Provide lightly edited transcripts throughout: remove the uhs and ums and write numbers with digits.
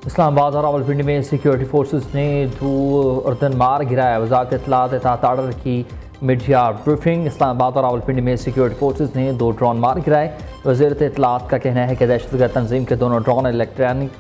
इस्लामाबाद और रावलपिंडी में security forces ने 2 अर्दनमार गिराया। वज़ारत इत्तलात ताड़र की मीडिया ब्रीफिंग। इस्लामाबाद और रावलपिंडी में सिक्योरिटी फोर्सेस ने 2 ड्रोन मार गिराए। वज़ीरत इत्तलात का कहना है कि दहशतगर्द तंजीम के दोनों ड्रोन इलेक्ट्रॉनिक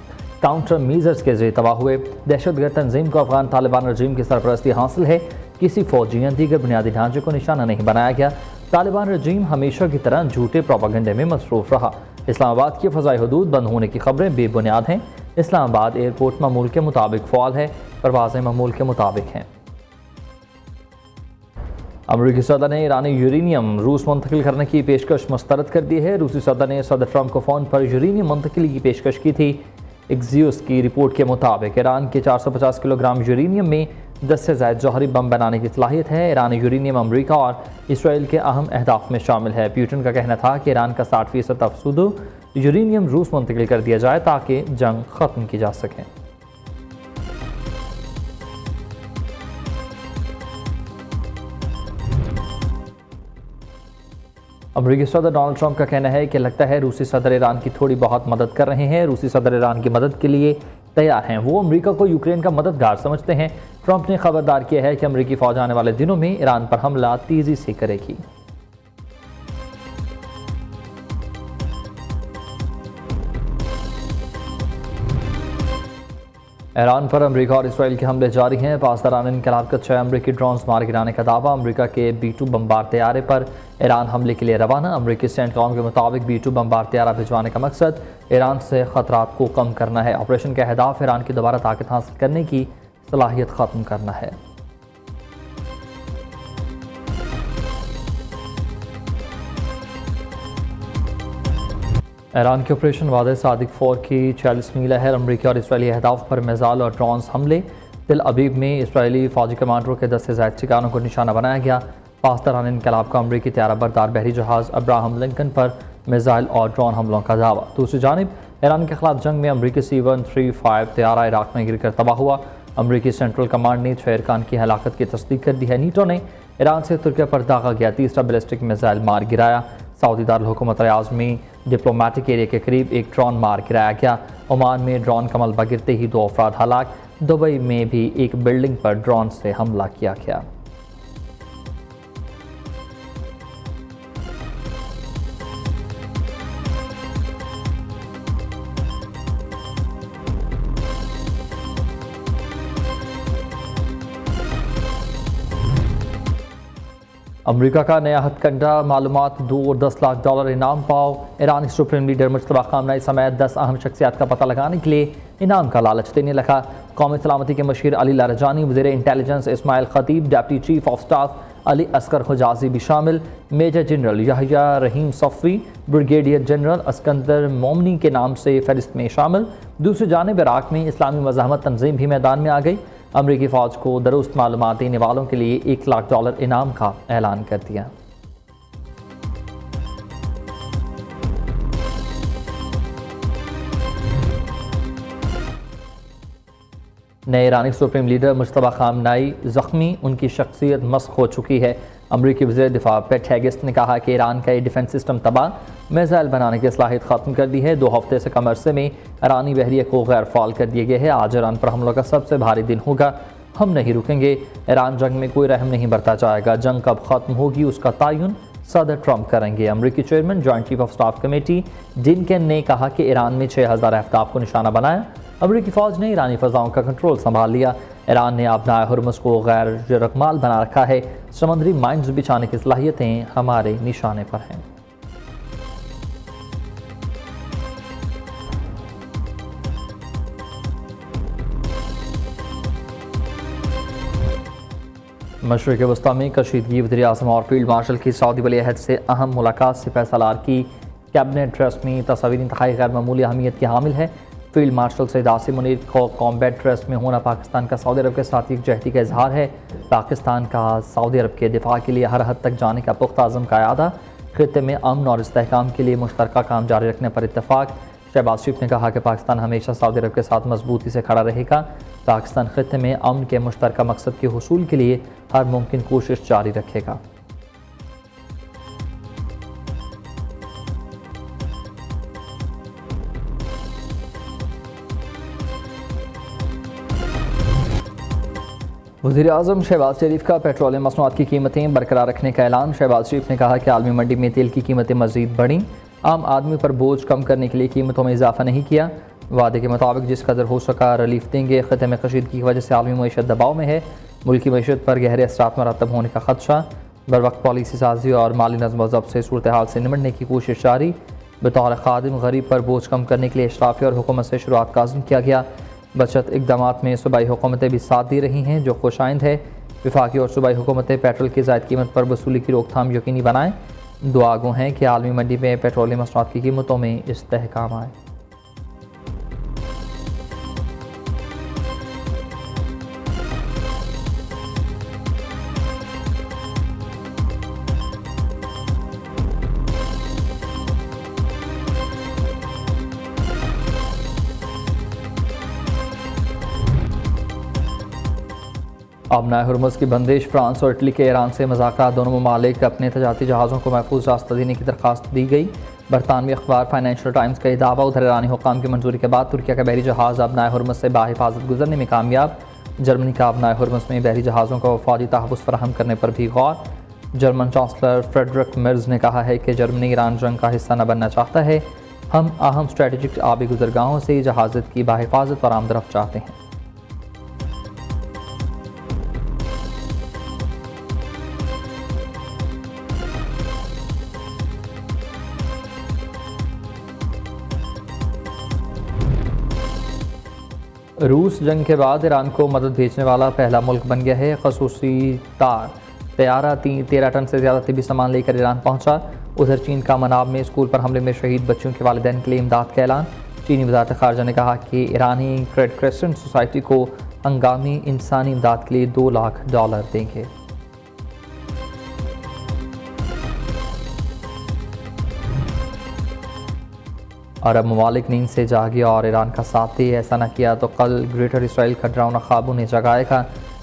काउंटर मीजर्स के जरिए तबाह हुए। दहशतगर्द तंजीम को अफगान तालिबान रजीम की सरपरस्ती हासिल है। किसी फौजी या दीगर बुनियादी ढांचे को निशाना नहीं बनाया गया। तालिबान रजीम हमेशा की तरह झूठे प्रोपेगेंडे में मसरूफ रहा। इस्लामाबाद की फ़ज़ाई हदूद बंद होने की खबरें बेबुनियाद हैं। इस्लामाबाद एयरपोर्ट मामूल के मुताबिक फ़ाल है, परवाज़ें मामूल के मुताबिक हैं। अमरीकी सदर ने ईरानी यूरेनियम रूस मुंतकिल करने की पेशकश मुस्तरद कर दी है। रूसी सदर ने सदर ट्रंप को फ़ोन पर यूरेनियम मुंतकिली की पेशकश की थी। एक्सियोस की रिपोर्ट के मुताबिक ईरान के 450 किलोग्राम यूरेनियम में 10 से ज़ायद जौहरी बम बनाने की सलाहियत है। ईरानी यूरेनियम अमरीका और इसराइल के अहम अहदाफ में शामिल है। पुतिन का कहना था कि ईरान का 60% अफसुदो यूरेनियम रूस मुंतकिल कर दिया जाए ताकि जंग ख़त्म की जा सके। अमरीकी सदर डोनाल्ड ट्रंप का कहना है कि लगता है रूसी सदर ईरान की थोड़ी बहुत मदद कर रहे हैं। रूसी सदर ईरान की मदद के लिए तैयार हैं। वो अमरीका को यूक्रेन का मददगार समझते हैं। ट्रंप ने खबरदार किया है कि अमरीकी फ़ौज आने वाले दिनों में ईरान पर हमला तेज़ी से करेगी। ईरान पर अमरीका और इसराइल के हमले जारी हैं। पासदारान इनकलाब का 6 अमरीकी ड्रोन्स मार गिराने का दावा। अमरीका के B-2 बमबार तैयारे पर ईरान हमले के लिए रवाना। अमरीकी सेंटकॉम के मुताबिक B-2 बमबार तैयारा भिजवाने का मकसद ईरान से ख़तरात को कम करना है। ऑपरेशन का अहदाफ ईरान की दोबारा ताकत हासिल करने की सलाहियत ख़त्म करना है। ईरान के ऑपरेशन वादे सादिक 4 की 40 मील लहर। अमरीकी और इसराइली अहदाफ पर मिसाइल और ड्रोन्स हमले। तिल अबीब में इसराइली फ़ौजी कमांडरों के 10 से ज़ायद ठिकानों को निशाना बनाया गया। पासदारान इनकलाब का अमरीकी तैयारा बरदार बहरी जहाज़ अब्राहम लिंकन पर मिसाइल और ड्रोन हमलों का दावा। दूसरी जानिब ईरान के खिलाफ जंग में अमरीकी C-135 तैयारा इराक़ में गिरकर तबाह हुआ। अमरीकी सेंट्रल कमांड ने 6 अरकान की हलाकत की तस्दीक कर दी है। नीटो ने ईरान से तुर्किया पर दागा गया 3रा बैलिस्टिक मिसाइल मार गिराया। सऊदी दारुल-हुकूमत रियाज़ में डिप्लोमेटिक एरिया के करीब एक ड्रोन मार गिराया गया। ओमान में ड्रोन का मलबा गिरते ही 2 अफराद हलाक। दुबई में भी एक बिल्डिंग पर ड्रोन से हमला किया गया। अमरीका का नया हथकंडा मालूमात 2 और 10 लाख डॉलर इनाम पाओ। ईरान के सुप्रीम लीडर मुश्तबा खामनेई समेत 10 अहम शख्सियात का पता लगाने के लिए इनाम का लालच देने लगा। कौमी सलामती के मशीर अली लारजानी, वज़ीर intelligence Ismail Khatib, deputy chief of staff Ali Asghar Hejazi भी शामिल। Major general Yahya Rahim Safavi, brigadier general Eskandar Momeni के नाम से फहरिस्त में शामिल। दूसरी जानिब इराक़ में इस्लामी मज़ाहमत तंजीम भी मैदान में आ गई। अमरीकी फ़ौज को दुरुस्त मालूमात देने वालों के लिए $1 लाख इनाम का ऐलान कर दिया। नए ईरानी सुप्रीम लीडर मुश्तबा खामनेई ज़ख्मी, उनकी शख्सियत मस्ख हो चुकी है। अमरीकी वज़ीर दिफा पेट हेगेस्ट ने कहा कि ईरान का ये डिफेंस सिस्टम तबाह, मिसाइल बनाने की सलाहियत ख़त्म कर दी है। 2 हफ्ते से कम अरसे में ईरानी बहरिया को गैर फ़ाल कर दिया गया है। आज ईरान पर हमलों का सबसे भारी दिन होगा। हम नहीं रुकेंगे। ईरान जंग में कोई रहम नहीं बरता जाएगा। जंग कब ख़त्म होगी उसका तयन सदर ट्रंप करेंगे। अमरीकी chairman joint chief of staff committee डिनकन ने कहा कि ईरान में 6000 अहदाफ को निशाना बनाया। अमरीकी फ़ौज ने ईरानी फ़ज़ाओं का कंट्रोल संभाल लिया। ईरान ने अपना हुर्मुज़ को गैर रकमाल बना रखा है। समुद्री माइंस बिछाने की सलाहियतें हमारे निशाने पर हैं। मशरिक़ वस्ता में कशीदगी। वज़ीर आज़म और फील्ड मार्शल की सऊदी वली अहद से अहम मुलाकात। सिपह सालार की कैबिनेट ट्रस्ट में तस्वीर इंतहाई गैर मामूली अहमियत की हामिल है। फील्ड मार्शल सैयद आसिम मुनीर को कॉम्बैट ट्रस्ट में होना पाकिस्तान का सऊदी अरब के साथ यकजहती का इजहार है। पाकिस्तान का सऊदी अरब के दिफा के लिए हर हद तक जाने का पुख्ता अज़म का इरादा। खित्ते में अमन और इस्तेहकाम के लिए मुश्तरका काम जारी रखने पर इत्तफाक। शहबाज शरीफ ने कहा कि पाकिस्तान हमेशा सऊदी अरब के साथ मजबूती से खड़ा रहेगा। पाकिस्तान खित्ते में अमन के मुश्तरका मकसद के हुसूल के लिए हर मुमकिन कोशिश जारी रखेगा। वज़ीर-ए-आज़म शहबाज शरीफ का पेट्रोलियम मसनूआत की कीमतें बरकरार रखने का ऐलान। शहबाज शरीफ ने कहा कि आलमी मंडी में तेल की कीमतें मज़ीद बढ़ीं, आम आदमी पर बोझ कम करने के लिए कीमतों में इजाफा नहीं किया। वादे के मुताबिक जिस कदर हो सका रिलीफ देंगे। ख़त्े में कशीदगी की वजह से आलमी मईशत दबाव में है, मुल्की मईशत पर गहरे असरात मरतब होने का खदशा। बर वक्त पॉलिसी साजी और माली नज़्म व ज़ब्त से सूरत हाल से निमटने की कोशिश जारी। बतौर खादिम गरीब पर बोझ कम करने के लिए इशराफी और हुकूमत से शुरुआत का अज़्म किया गया। बचत इक़दाम में सूबाई हुकूमतें भी साथ दे रही हैं, जो खुशाइंद है। वफाकी और सूबाई हुकूमतें पेट्रोल की ज़ायद कीमत पर वसूली की रोकथाम यकीनी बनाएँ। दुआ गो हैं कि आलमी मंडी में पेट्रोलियम मसनूआत की कीमतों में इस्तेहकाम आए। अब नए हुर्मुज़ की बंदिश। फ्रांस और इटली के ईरान से मुज़ाकरात। दोनों ममालिक अपने तजारती जहाज़ों को महफूज रास्ता देने की दरख्वास्त दी गई। बरतानवी अखबार फाइनेंशियल टाइम्स का दावा। उधर ईरानी हुक्काम की मंजूरी के बाद तुर्किया का बहरी जहाज़ अब नए हुर्मुज़ से बाहिफाजत गुजरने में कामयाब। जर्मनी का अब नए हुर्मुज़ में बहरी जहाज़ों को फौजी तहफ़्फ़ुज़ फराहम करने पर भी गौर। जर्मन चांसलर फ्रेडरिक मेर्ज ने कहा है कि जर्मनी ईरान जंग का हिस्सा न बनना चाहता है। हम अहम स्ट्रेटेजिक आबी गुजरगाहों से जहाज़त की बाहिफाजत और आमदरफ्त चाहते हैं। रूस जंग के बाद ईरान को मदद भेजने वाला पहला मुल्क बन गया है। खसूसी तैयारा 13 टन से ज़्यादा तिबी सामान लेकर ईरान पहुंचा। उधर चीन का मनाब में स्कूल पर हमले में शहीद बच्चों के वालिदैन के लिए इमदाद का ऐलान। चीनी वज़ारत ख़ारजा ने कहा कि ईरानी रेड क्रेसेंट सोसाइटी को हंगामी इंसानी इमदाद के लिए $2 लाख देंगे। अरब ममालिक नींद से जागे और ईरान का साथ दे। ऐसा न किया तो कल ग्रेटर इसराइल का डरावना ख्वाब उन्हें जगाएगा।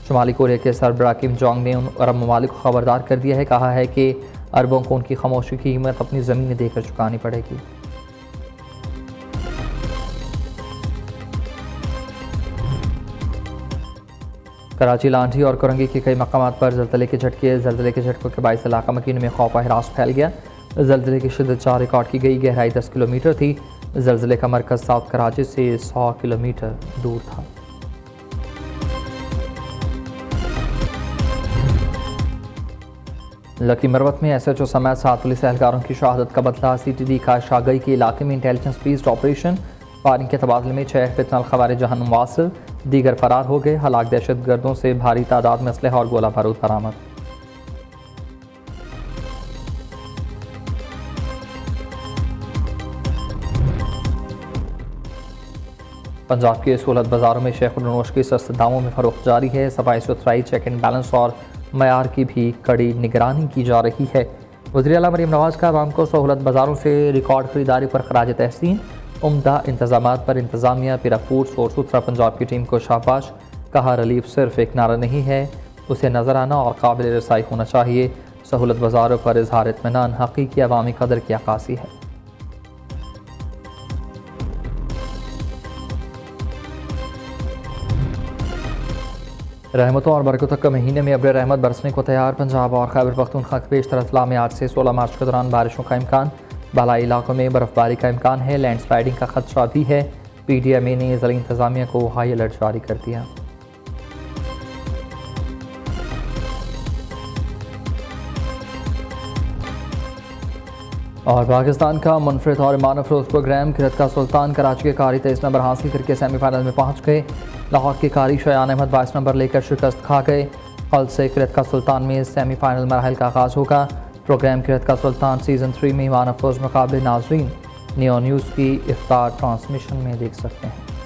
शुमाली कोरिया के सरबराह किम जोंग ने उन अरब ममालिक को खबरदार कर दिया है। कहा है कि अरबों को उनकी खामोशी की कीमत अपनी ज़मीनें देकर चुकानी पड़ेगी। कराची, लांठी और कोरंगी के कई मकामात पर ज़लज़ले के झटके। ज़लज़ले के झटकों के बायस इलाका मकीन में खौफ व हिरास फैल गया। ज़लज़ले की शिद्दत 4 रिकॉर्ड की गई। गहराई 10 किलोमीटर थी। ज़लज़ले का मरकज़ साउथ कराची से 100 किलोमीटर दूर था। लकी मरवत में SHO समेत 7 पुलिस एहलकारों की शहादत का बदला। CTD का शागई के इलाके में इंटेलिजेंस बेस्ड ऑपरेशन। फायरिंग के तबादले में 6 फितनल ख़वारिज जहन्नुम वासिल, दीगर फरार हो गए। हलाक दहशत गर्दों से भारी तादाद में असलहा और गोला बारूद बरामद। पंजाब के सहूलत बाज़ारों में शेख-उल-नोश की सस्ते दामों में फ़रोख्त जारी है। सफाई सुथराई, चेक एंड बैलेंस और मयार की भी कड़ी निगरानी की जा रही है। वज़ीर आला मरीम नवाज़ का आवाम को सहूलत बाज़ारों से रिकॉर्ड खरीदारी पर खराज तहसीन। उम्दा इंतजामात पर इंतज़ामिया, पिरा फूड्स और सुथरा पंजाब की टीम को शाबाश। कहा रिलीफ सिर्फ एक नारा नहीं है, उसे नज़र आना और काबिल रसाई होना चाहिए। सहूलत बाज़ारों पर इज़हार इत्मीनान हकीकी अवामी कदर की अक्कासी है। रहमतों और बरकतों के महीने में अब्र रहमत बरसने को तैयार। पंजाब और खैबर पख्तूनख्वा के बेशतर अजला में आज से 16 मार्च के दौरान बारिशों का इम्कान। बालाई इलाकों में बर्फबारी का इम्कान है। लैंडस्लाइडिंग का खदशा भी है। PDMA ने ज़िला इंतज़ामिया को हाई अलर्ट जारी कर दिया। और पाकिस्तान का मुनफरिद और ईमान अफरोज़ प्रोग्राम किरत का सुल्तान कराची के कारी 23 नंबर हासिल करके सेमीफाइनल में पहुँच गए। लाहौर के कारी शयान अहमद 22 नंबर लेकर शिकस्त खा गए। कल से किरत का सुल्तान में सेमीफाइनल मरहल का आगाज़ होगा। प्रोग्राम किरत का सुल्तान सीज़न 3 में ईमान अफरोज़ मुकाबले नाज़रीन नियो न्यूज़ की इफ्तार ट्रांसमिशन में देख सकते हैं।